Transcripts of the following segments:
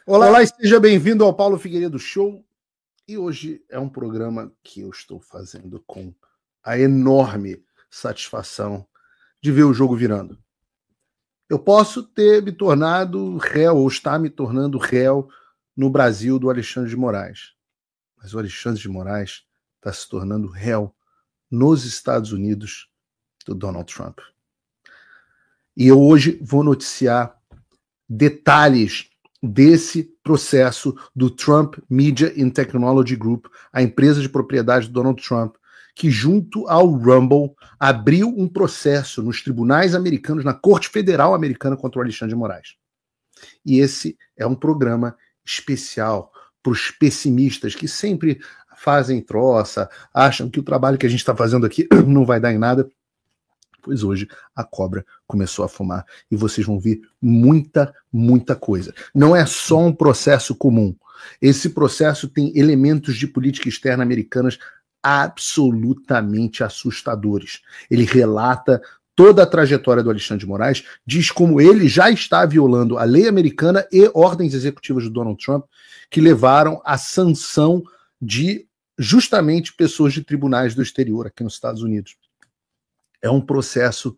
Olá e seja bem-vindo ao Paulo Figueiredo Show. E hoje é um programa que eu estou fazendo com a enorme satisfação de ver o jogo virando. Eu posso ter me tornado réu ou estar me tornando réu no Brasil do Alexandre de Moraes. Mas o Alexandre de Moraes está se tornando réu nos Estados Unidos do Donald Trump. E eu hoje vou noticiar detalhes desse processo do Trump Media and Technology Group, a empresa de propriedade do Donald Trump, que junto ao Rumble abriu um processo nos tribunais americanos, na Corte Federal Americana contra o Alexandre de Moraes. E esse é um programa especial para os pessimistas que sempre fazem troça, acham que o trabalho que a gente está fazendo aqui não vai dar em nada. Pois hoje a cobra começou a fumar e vocês vão ver muita coisa. Não é só um processo comum. Esse processo tem elementos de política externa americanas absolutamente assustadores. Ele relata toda a trajetória do Alexandre de Moraes, diz como ele já está violando a lei americana e ordens executivas do Donald Trump, que levaram à sanção de justamente pessoas de tribunais do exterior aqui nos Estados Unidos. É um processo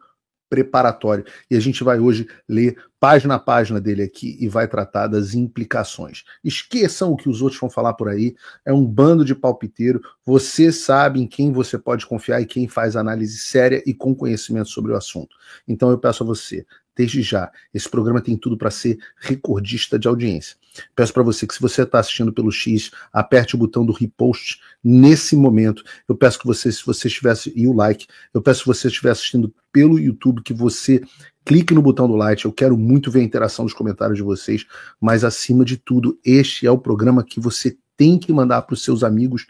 preparatório. E a gente vai hoje ler página a página dele aqui e vai tratar das implicações. Esqueçam o que os outros vão falar por aí. É um bando de palpiteiro. Você sabe em quem você pode confiar e quem faz análise séria e com conhecimento sobre o assunto. Então eu peço a você, desde já, esse programa tem tudo para ser recordista de audiência. Peço para você que, se você está assistindo pelo X, aperte o botão do repost nesse momento. Eu peço que você, se você estivesse, e o like, eu peço que você estiver assistindo pelo YouTube, que você clique no botão do like. Eu quero muito ver a interação dos comentários de vocês, mas acima de tudo, este é o programa que você tem que mandar para os seus amigos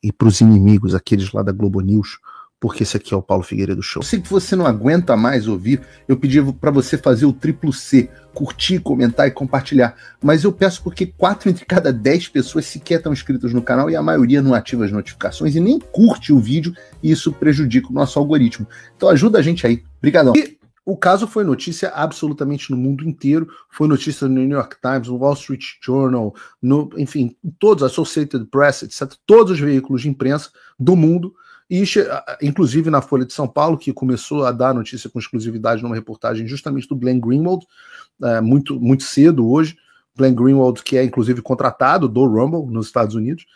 e para os inimigos, aqueles lá da Globo News, porque esse aqui é o Paulo Figueiredo Show. Eu sei que você não aguenta mais ouvir, eu pedi para você fazer o triplo C, curtir, comentar e compartilhar, mas eu peço porque 4 entre cada 10 pessoas sequer estão inscritas no canal e a maioria não ativa as notificações e nem curte o vídeo, e isso prejudica o nosso algoritmo. Então ajuda a gente aí. Obrigadão. E o caso foi notícia absolutamente no mundo inteiro, foi notícia no New York Times, no Wall Street Journal, enfim, todos, Associated Press, etc., todos os veículos de imprensa do mundo, e inclusive na Folha de São Paulo, que começou a dar notícia com exclusividade numa reportagem justamente do Glenn Greenwald, muito cedo hoje. Glenn Greenwald, que é inclusive contratado do Rumble nos Estados Unidos,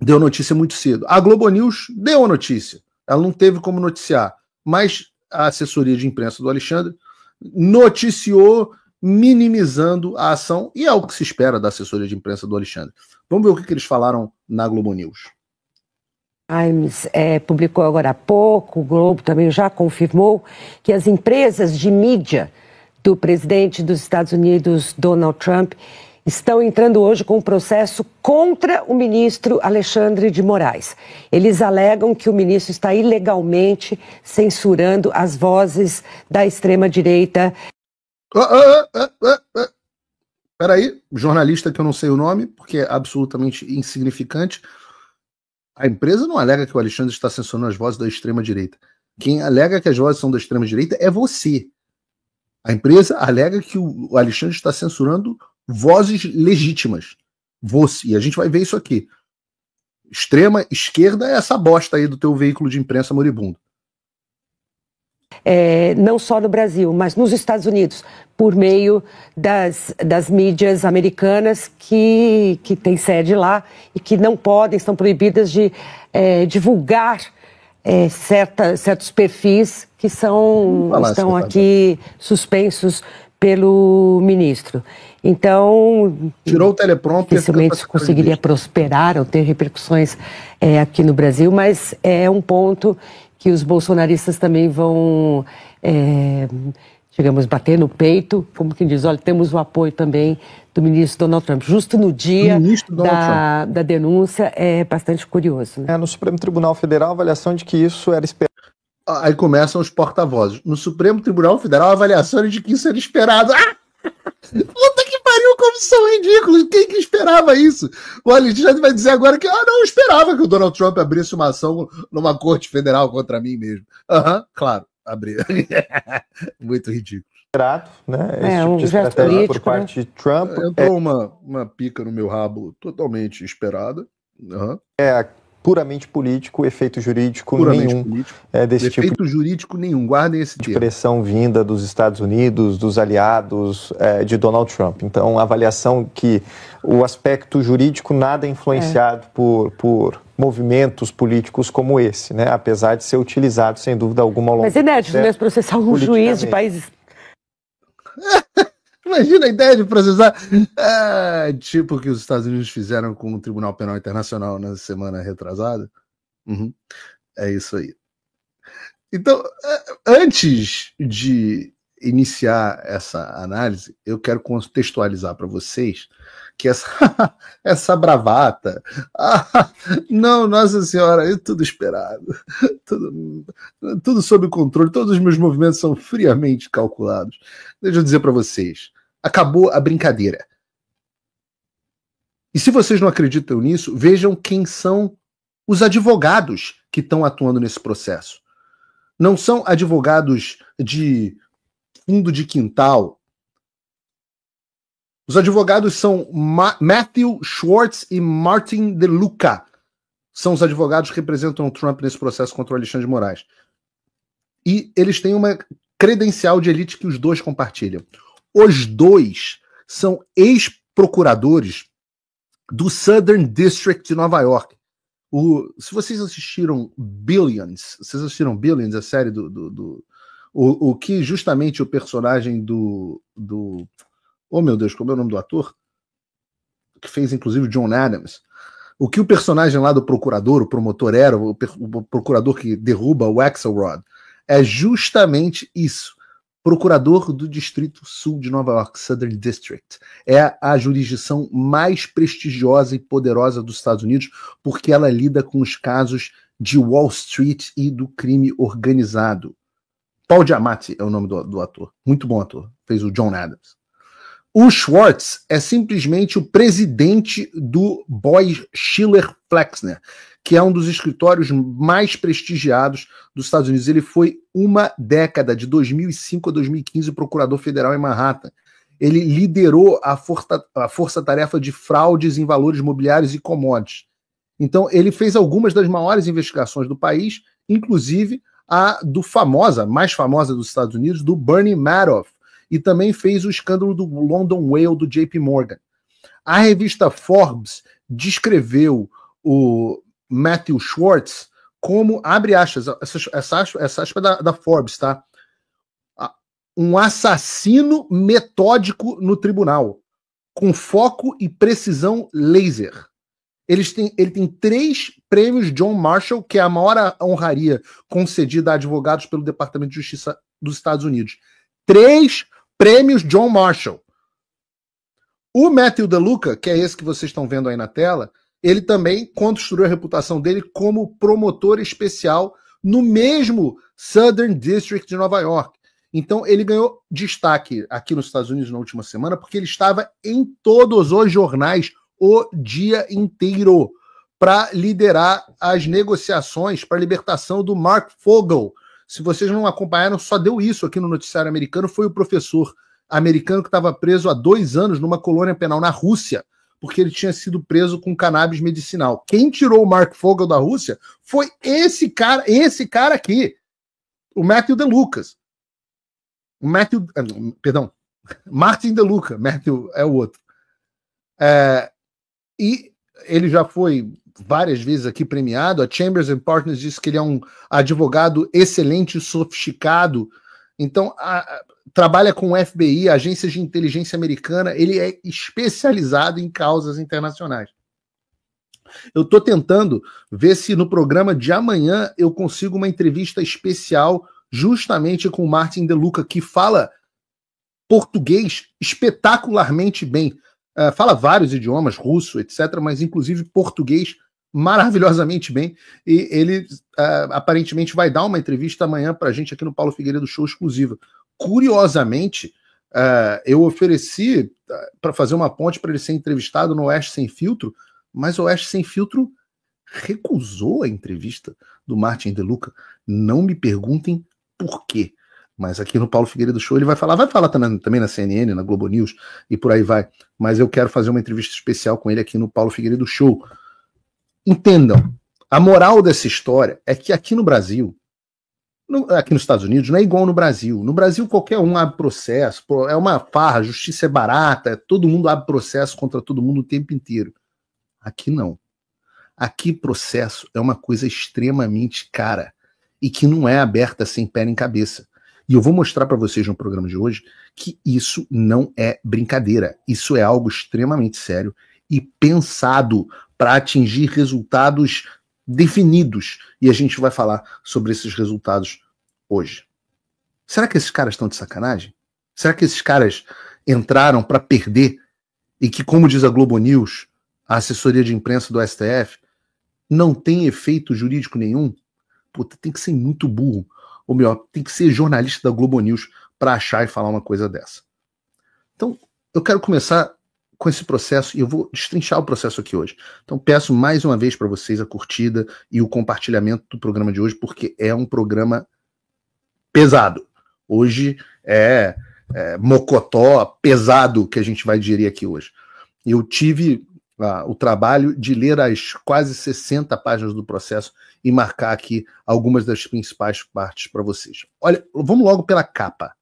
deu notícia muito cedo. A Globo News deu a notícia, ela não teve como noticiar, mas a assessoria de imprensa do Alexandre noticiou minimizando a ação, e é o que se espera da assessoria de imprensa do Alexandre. Vamos ver o que eles falaram na Globo News. Times publicou agora há pouco, o Globo também já confirmou que as empresas de mídia do presidente dos Estados Unidos, Donald Trump, estão entrando hoje com um processo contra o ministro Alexandre de Moraes. Eles alegam que o ministro está ilegalmente censurando as vozes da extrema-direita. Peraí, jornalista que eu não sei o nome, porque é absolutamente insignificante. A empresa não alega que o Alexandre está censurando as vozes da extrema-direita. Quem alega que as vozes são da extrema-direita é você. A empresa alega que o Alexandre está censurando vozes legítimas. Você. E a gente vai ver isso aqui. Extrema esquerda é essa bosta aí do teu veículo de imprensa moribundo. Não só no Brasil, mas nos Estados Unidos, por meio das mídias americanas que têm sede lá e que não podem, estão proibidas de divulgar certos perfis que estão aqui suspensos pelo ministro. Então, tirou o teleprompter, dificilmente isso conseguiria prosperar ou ter repercussões aqui no Brasil, mas é um ponto que os bolsonaristas também vão, digamos, bater no peito, como quem diz, olha, temos o apoio também do ministro Donald Trump, justo no dia da denúncia. É bastante curioso, né? No Supremo Tribunal Federal, a avaliação de que isso era esperado. Aí começam os porta-vozes. No Supremo Tribunal Federal, a avaliação de que isso era esperado. Puta que pariu, como são ridículos. Quem que esperava isso? O Alexandre vai dizer agora que não esperava que o Donald Trump abrisse uma ação numa corte federal contra mim mesmo. Claro, abriu. Muito ridículo. esperado, né? Esse tipo de gesto estratégia político, por parte né? de Trump Entrou uma pica no meu rabo totalmente esperada. é puramente político, efeito jurídico Puramente nenhum político. desse tipo Efeito jurídico nenhum, guardem esse de termo. pressão vinda dos Estados Unidos, dos aliados de Donald Trump. Então, a avaliação que o aspecto jurídico nada é influenciado por movimentos políticos como esse, né? Apesar de ser utilizado, sem dúvida alguma, ao longo Mas inédito mesmo processar um juiz de países... Imagina a ideia de processar, tipo o que os Estados Unidos fizeram com o Tribunal Penal Internacional na semana retrasada. É isso aí. Então, antes de iniciar essa análise, eu quero contextualizar para vocês que essa bravata, não, Nossa Senhora, é tudo esperado, tudo sob controle, todos os meus movimentos são friamente calculados. Deixa eu dizer para vocês, acabou a brincadeira. E se vocês não acreditam nisso, vejam quem são os advogados que estão atuando nesse processo. Não são advogados de fundo de quintal. Os advogados são Matthew Schwartz e Martin DeLuca. São os advogados que representam o Trump nesse processo contra o Alexandre de Moraes. E eles têm uma credencial de elite que os dois compartilham. Os dois são ex-procuradores do Southern District de Nova York. Se vocês assistiram Billions, a série o que justamente o personagem oh meu Deus, como é o nome do ator? Que fez inclusive o John Adams. O que o personagem lá do procurador, o promotor era, o procurador que derruba o Axelrod, é justamente isso. Procurador do Distrito Sul de Nova York, Southern District. É a jurisdição mais prestigiosa e poderosa dos Estados Unidos, porque ela lida com os casos de Wall Street e do crime organizado. Paul Giamatti é o nome do ator. Muito bom ator. Fez o John Adams. O Schwartz é simplesmente o presidente do Boies Schiller Flexner, que é um dos escritórios mais prestigiados dos Estados Unidos. Ele foi uma década, de 2005 a 2015, procurador federal em Manhattan. Ele liderou a força-tarefa de fraudes em valores mobiliários e commodities. Então, ele fez algumas das maiores investigações do país, inclusive a mais famosa dos Estados Unidos, do Bernie Madoff, e também fez o escândalo do London Whale do JP Morgan. A revista Forbes descreveu o Matthew Schwartz como, abre aspas, essa aspa da Forbes, tá? Um assassino metódico no tribunal, com foco e precisão laser. Ele tem 3 prêmios John Marshall, que é a maior honraria concedida a advogados pelo Departamento de Justiça dos Estados Unidos. 3 prêmios John Marshall. O Matthew DeLuca, que é esse que vocês estão vendo aí na tela, ele também construiu a reputação dele como promotor especial no mesmo Southern District de Nova York. Então ele ganhou destaque aqui nos Estados Unidos na última semana porque ele estava em todos os jornais o dia inteiro para liderar as negociações para a libertação do Mark Fogel. Se vocês não acompanharam, só deu isso aqui no noticiário americano, foi o professor americano que estava preso há 2 anos numa colônia penal na Rússia, porque ele tinha sido preso com cannabis medicinal. Quem tirou o Mark Fogel da Rússia foi esse cara aqui, o Matthew DeLuca. Martin DeLuca, Matthew é o outro. E ele já foi várias vezes aqui premiado. A Chambers & Partners diz que ele é um advogado excelente e sofisticado. Então, trabalha com o FBI, agências de inteligência americana. Ele é especializado em causas internacionais. Eu estou tentando ver se no programa de amanhã eu consigo uma entrevista especial justamente com o Martin DeLuca, que fala português espetacularmente bem. Fala vários idiomas, russo, etc., mas inclusive português maravilhosamente bem. E ele aparentemente vai dar uma entrevista amanhã para a gente aqui no Paulo Figueiredo Show exclusiva. Curiosamente, eu ofereci para fazer uma ponte para ele ser entrevistado no Oeste Sem Filtro, mas o Oeste Sem Filtro recusou a entrevista do Martin DeLuca. Não me perguntem por quê. Mas aqui no Paulo Figueiredo Show ele vai falar também na CNN, na Globo News e por aí vai. Mas eu quero fazer uma entrevista especial com ele aqui no Paulo Figueiredo Show. Entendam, a moral dessa história é que aqui no Brasil, aqui nos Estados Unidos, não é igual no Brasil. No Brasil qualquer um abre processo, é uma farra, a justiça é barata, todo mundo abre processo contra todo mundo o tempo inteiro. Aqui não. Aqui processo é uma coisa extremamente cara e que não é aberta sem pé nem cabeça. E eu vou mostrar para vocês no programa de hoje que isso não é brincadeira. Isso é algo extremamente sério e pensado para atingir resultados definidos. E a gente vai falar sobre esses resultados hoje. Será que esses caras estão de sacanagem? Será que esses caras entraram para perder e que, como diz a Globo News, a assessoria de imprensa do STF, não tem efeito jurídico nenhum? Puta, tem que ser muito burro. Ou melhor, tem que ser jornalista da Globo News para achar e falar uma coisa dessa. Então, eu quero começar com esse processo e eu vou destrinchar o processo aqui hoje. Então, peço mais uma vez para vocês a curtida e o compartilhamento do programa de hoje, porque é um programa pesado. Hoje é mocotó pesado que a gente vai digerir aqui hoje. Eu tive o trabalho de ler as quase 60 páginas do processo e marcar aqui algumas das principais partes para vocês. Olha, vamos logo pela capa,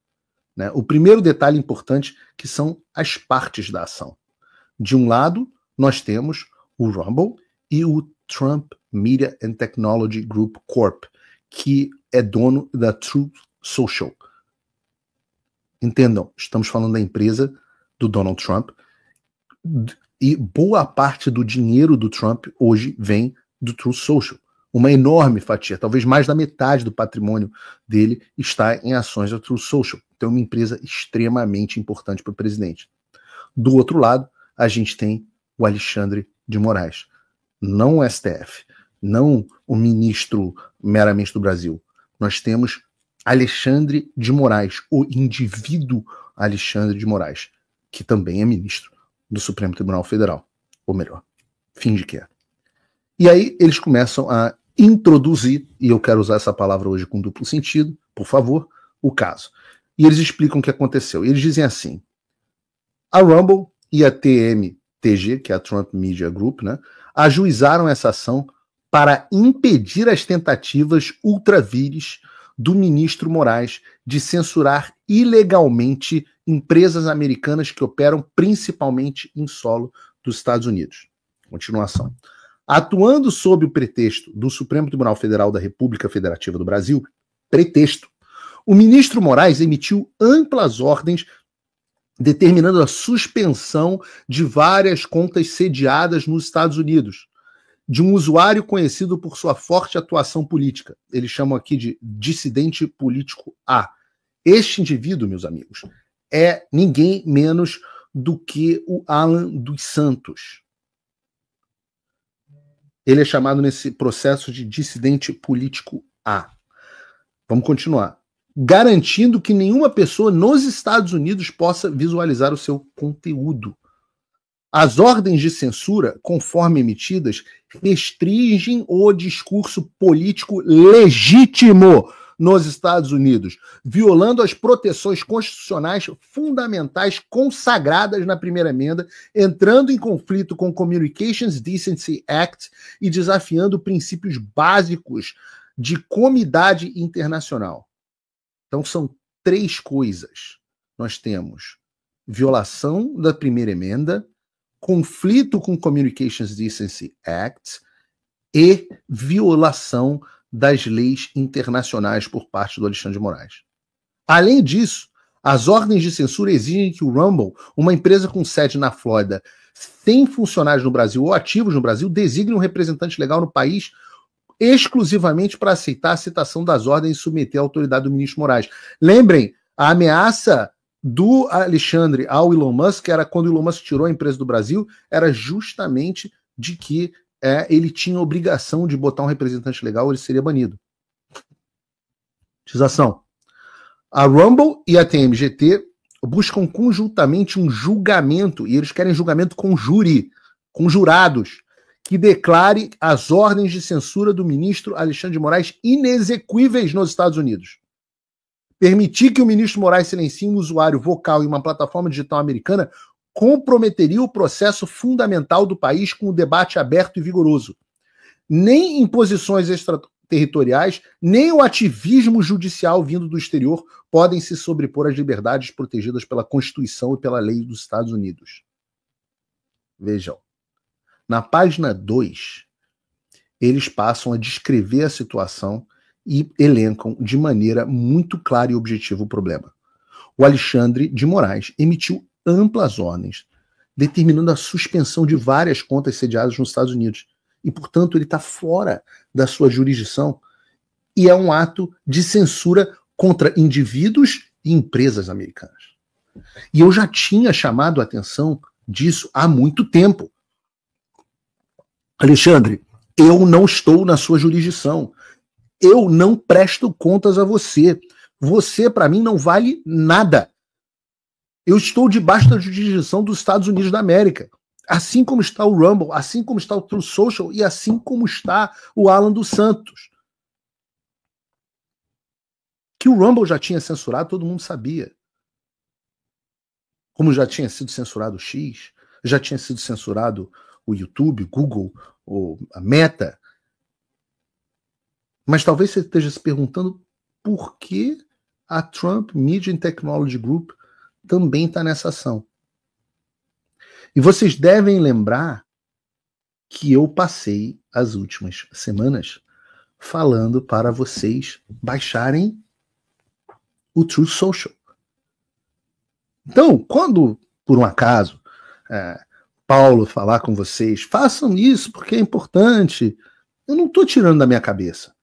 né? O primeiro detalhe importante que são as partes da ação. De um lado, nós temos o Rumble e o Trump Media and Technology Group Corp, que é dono da Truth Social. Entendam, estamos falando da empresa do Donald Trump e boa parte do dinheiro do Trump hoje vem do Truth Social. Uma enorme fatia, talvez mais da metade do patrimônio dele está em ações da Truth Social. Então é uma empresa extremamente importante para o presidente. Do outro lado, a gente tem o Alexandre de Moraes. Não o STF, não o ministro meramente do Brasil. Nós temos Alexandre de Moraes, o indivíduo Alexandre de Moraes, que também é ministro do Supremo Tribunal Federal. Ou melhor, finge que é. E aí eles começam a introduzir, e eu quero usar essa palavra hoje com duplo sentido, por favor, o caso. E eles explicam o que aconteceu. E eles dizem assim: a Rumble e a TMTG, que é a Trump Media Group, né, ajuizaram essa ação para impedir as tentativas ultravires do ministro Moraes de censurar ilegalmente empresas americanas que operam principalmente em solo dos Estados Unidos. Continuação. Atuando sob o pretexto do Supremo Tribunal Federal da República Federativa do Brasil, pretexto, o ministro Moraes emitiu amplas ordens determinando a suspensão de várias contas sediadas nos Estados Unidos, de um usuário conhecido por sua forte atuação política. Eles chamam aqui de dissidente político A. Este indivíduo, meus amigos, é ninguém menos do que o Alan dos Santos. Ele é chamado nesse processo de dissidente político A. Vamos continuar. Garantindo que nenhuma pessoa nos Estados Unidos possa visualizar o seu conteúdo. As ordens de censura, conforme emitidas, restringem o discurso político legítimo nos Estados Unidos, violando as proteções constitucionais fundamentais consagradas na primeira emenda, entrando em conflito com o Communications Decency Act e desafiando princípios básicos de comidade internacional. Então são três coisas. Nós temos violação da primeira emenda, conflito com o Communications Decency Act e violação das leis internacionais por parte do Alexandre de Moraes. Além disso, as ordens de censura exigem que o Rumble, uma empresa com sede na Flórida, sem funcionários no Brasil ou ativos no Brasil, designe um representante legal no país exclusivamente para aceitar a citação das ordens e submeter à autoridade do ministro Moraes. Lembrem, a ameaça do Alexandre ao Elon Musk era quando o Elon Musk tirou a empresa do Brasil, era justamente de que ele tinha obrigação de botar um representante legal ou ele seria banido. Tização. A Rumble e a TMGT buscam conjuntamente um julgamento, e eles querem julgamento com júri, com jurados, que declare as ordens de censura do ministro Alexandre de Moraes inexequíveis nos Estados Unidos. Permitir que o ministro Moraes silencie um usuário vocal em uma plataforma digital americana comprometeria o processo fundamental do país com o debate aberto e vigoroso. Nem imposições extraterritoriais, nem o ativismo judicial vindo do exterior podem se sobrepor às liberdades protegidas pela Constituição e pela lei dos Estados Unidos. Vejam, na página 2, eles passam a descrever a situação e elencam de maneira muito clara e objetiva o problema. O Alexandre de Moraes emitiu amplas ordens, determinando a suspensão de várias contas sediadas nos Estados Unidos. E, portanto, ele está fora da sua jurisdição. E é um ato de censura contra indivíduos e empresas americanas. E eu já tinha chamado a atenção disso há muito tempo. Alexandre, eu não estou na sua jurisdição. Eu não presto contas a você. Você, para mim, não vale nada. Eu estou debaixo da jurisdição dos Estados Unidos da América. Assim como está o Rumble, assim como está o Truth Social e assim como está o Alan dos Santos. Que o Rumble já tinha censurado, todo mundo sabia. Como já tinha sido censurado o X, já tinha sido censurado o YouTube, o Google, a Meta. Mas talvez você esteja se perguntando por que a Trump Media and Technology Group também está nessa ação. E vocês devem lembrar que eu passei as últimas semanas falando para vocês baixarem o Truth Social. Então, quando, por um acaso, Paulo falar com vocês, façam isso porque é importante, eu não estou tirando da minha cabeça.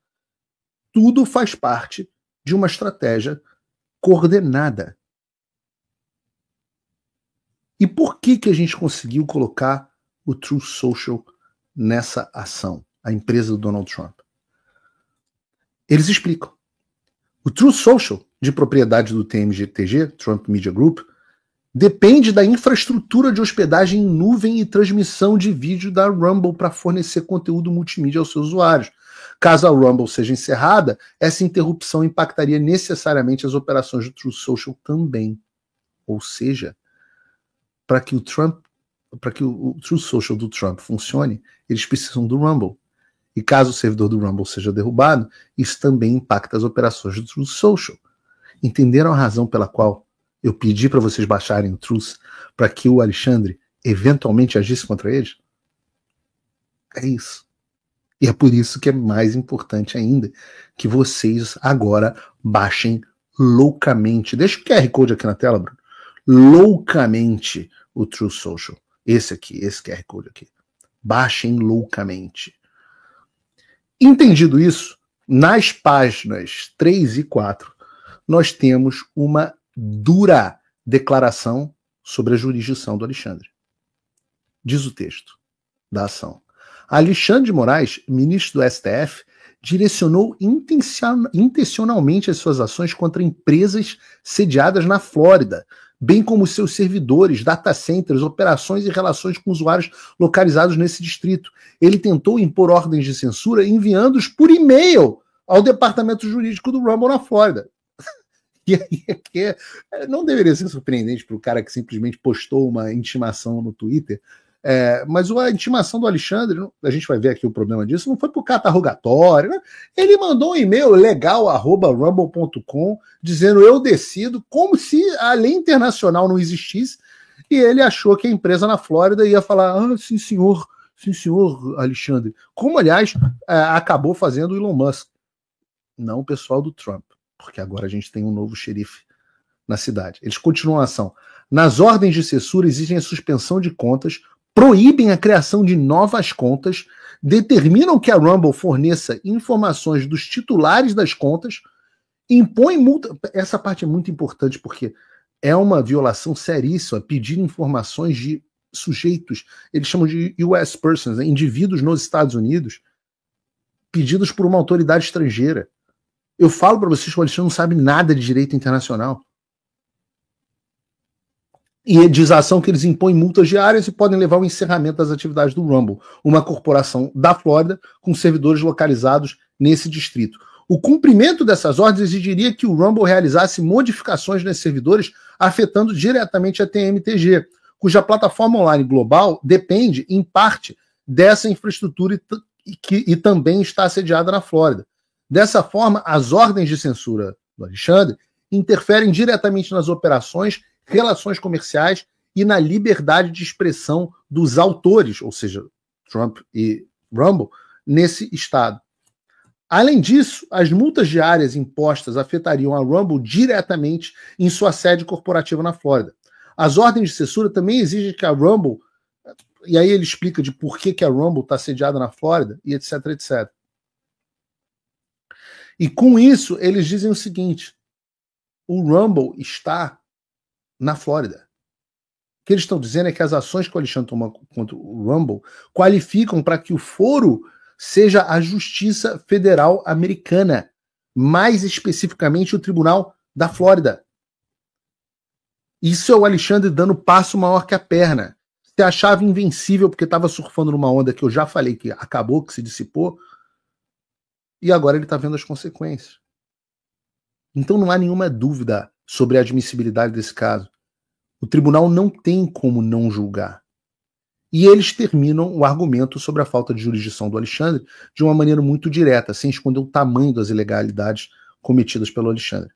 Tudo faz parte de uma estratégia coordenada. E por que a gente conseguiu colocar o Truth Social nessa ação, a empresa do Donald Trump? Eles explicam. O Truth Social, de propriedade do TMGTG, Trump Media Group, depende da infraestrutura de hospedagem em nuvem e transmissão de vídeo da Rumble para fornecer conteúdo multimídia aos seus usuários. Caso a Rumble seja encerrada, essa interrupção impactaria necessariamente as operações do Truth Social também. Ou seja, para que o Truth Social do Trump funcione, eles precisam do Rumble. E caso o servidor do Rumble seja derrubado, isso também impacta as operações do Truth Social. Entenderam a razão pela qual eu pedi para vocês baixarem o Truth para que o Alexandre eventualmente agisse contra eles? É isso. E é por isso que é mais importante ainda que vocês agora baixem loucamente. Deixa o QR Code aqui na tela, Bruno. Loucamente o Truth Social. Esse aqui, esse QR Code aqui. Baixem loucamente. Entendido isso, nas páginas 3 e 4, nós temos uma dura declaração sobre a jurisdição do Alexandre. Diz o texto da ação. Alexandre de Moraes, ministro do STF, direcionou intencionalmente as suas ações contra empresas sediadas na Flórida, bem como seus servidores, data centers, operações e relações com usuários localizados nesse distrito. Ele tentou impor ordens de censura enviando-os por e-mail ao departamento jurídico do Rumble na Flórida. E aí não deveria ser surpreendente para o cara que simplesmente postou uma intimação no Twitter. Mas a intimação do Alexandre, a gente vai ver aqui o problema disso, não foi por catarrogatório, né? Ele mandou um e-mail legal@rumble.com dizendo eu decido, como se a lei internacional não existisse, e ele achou que a empresa na Flórida ia falar, sim senhor Alexandre, como aliás acabou fazendo o Elon Musk, não o pessoal do Trump, porque agora a gente tem um novo xerife na cidade. Eles continuam a ação. Nas ordens de censura exigem a suspensão de contas, proíbem a criação de novas contas, determinam que a Rumble forneça informações dos titulares das contas, impõem multa. Essa parte é muito importante porque é uma violação seríssima pedir informações de sujeitos, eles chamam de US persons, né, indivíduos nos Estados Unidos, pedidos por uma autoridade estrangeira. Eu falo para vocês que o Alexandre não sabe nada de direito internacional. E diz a ação que eles impõem multas diárias e podem levar ao encerramento das atividades do Rumble, uma corporação da Flórida com servidores localizados nesse distrito. O cumprimento dessas ordens exigiria que o Rumble realizasse modificações nesses servidores, afetando diretamente a TMTG, cuja plataforma online global depende, em parte, dessa infraestrutura e também está sediada na Flórida. Dessa forma, as ordens de censura do Alexandre interferem diretamente nas operações, relações comerciais e na liberdade de expressão dos autores, ou seja, Trump e Rumble, nesse estado. Além disso, as multas diárias impostas afetariam a Rumble diretamente em sua sede corporativa na Flórida. As ordens de censura também exigem que a Rumble, e aí ele explica de por que a Rumble está sediada na Flórida, e etc, etc. E com isso, eles dizem o seguinte: o Rumble está na Flórida. O que eles estão dizendo é que as ações que o Alexandre toma contra o Rumble qualificam para que o foro seja a Justiça Federal Americana, mais especificamente o Tribunal da Flórida. Isso é o Alexandre dando passo maior que a perna. Se achava invencível porque estava surfando numa onda que eu já falei que acabou, que se dissipou, e agora ele está vendo as consequências. Então não há nenhuma dúvida sobre a admissibilidade desse caso. O tribunal não tem como não julgar. E eles terminam o argumento sobre a falta de jurisdição do Alexandre de uma maneira muito direta, sem esconder o tamanho das ilegalidades cometidas pelo Alexandre.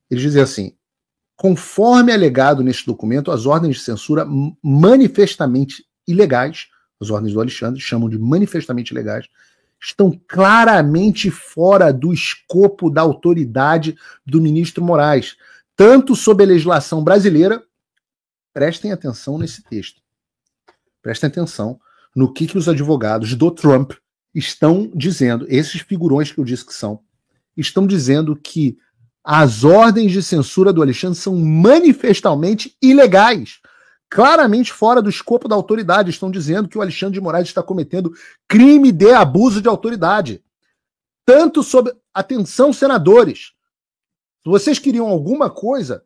Eles dizem assim: conforme alegado neste documento, as ordens de censura manifestamente ilegais, as ordens do Alexandre chamam de manifestamente ilegais, estão claramente fora do escopo da autoridade do ministro Moraes, tanto sob a legislação brasileira. Prestem atenção nesse texto. Prestem atenção no que os advogados do Trump estão dizendo. Esses figurões que eu disse que são, estão dizendo que as ordens de censura do Alexandre são manifestamente ilegais, claramente fora do escopo da autoridade. Estão dizendo que o Alexandre de Moraes está cometendo crime de abuso de autoridade. Tanto sob... Atenção, senadores. Se vocês queriam alguma coisa,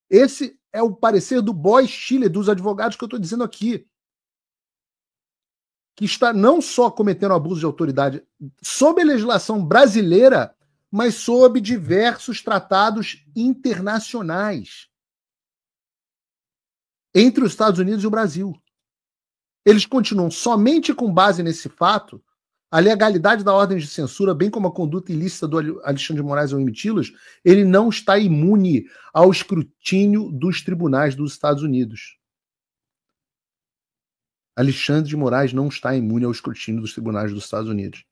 esse é o parecer do Boies Schiller, dos advogados que eu estou dizendo aqui, que está não só cometendo abuso de autoridade sob a legislação brasileira, mas sob diversos tratados internacionais entre os Estados Unidos e o Brasil. Eles continuam somente com base nesse fato. A legalidade da ordem de censura, bem como a conduta ilícita do Alexandre de Moraes ao emiti-los, ele não está imune ao escrutínio dos tribunais dos Estados Unidos. Alexandre de Moraes não está imune ao escrutínio dos tribunais dos Estados Unidos.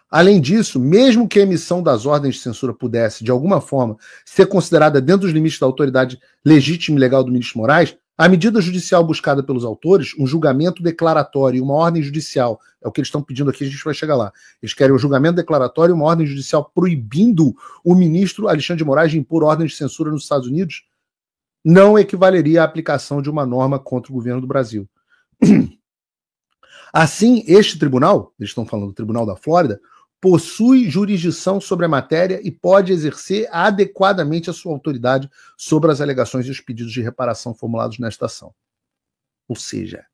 Além disso, mesmo que a emissão das ordens de censura pudesse, de alguma forma, ser considerada dentro dos limites da autoridade legítima e legal do ministro Moraes, a medida judicial buscada pelos autores, um julgamento declaratório e uma ordem judicial, é o que eles estão pedindo aqui, a gente vai chegar lá. Eles querem um julgamento declaratório e uma ordem judicial proibindo o ministro Alexandre de Moraes de impor ordens de censura nos Estados Unidos, não equivaleria à aplicação de uma norma contra o governo do Brasil. Assim, este tribunal, eles estão falando do Tribunal da Flórida, possui jurisdição sobre a matéria e pode exercer adequadamente a sua autoridade sobre as alegações e os pedidos de reparação formulados nesta ação. Ou seja,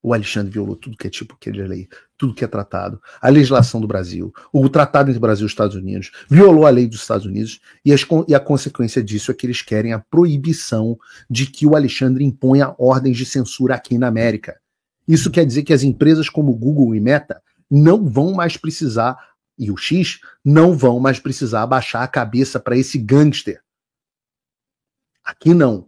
o Alexandre violou tudo que é tipo que é de lei, tudo que é tratado, a legislação do Brasil, o tratado entre o Brasil e os Estados Unidos, violou a lei dos Estados Unidos e a consequência disso é que eles querem a proibição de que o Alexandre imponha ordens de censura aqui na América. Isso quer dizer que as empresas como Google e Meta não vão mais precisar, e o X, não vão mais precisar abaixar a cabeça para esse gangster. Aqui não.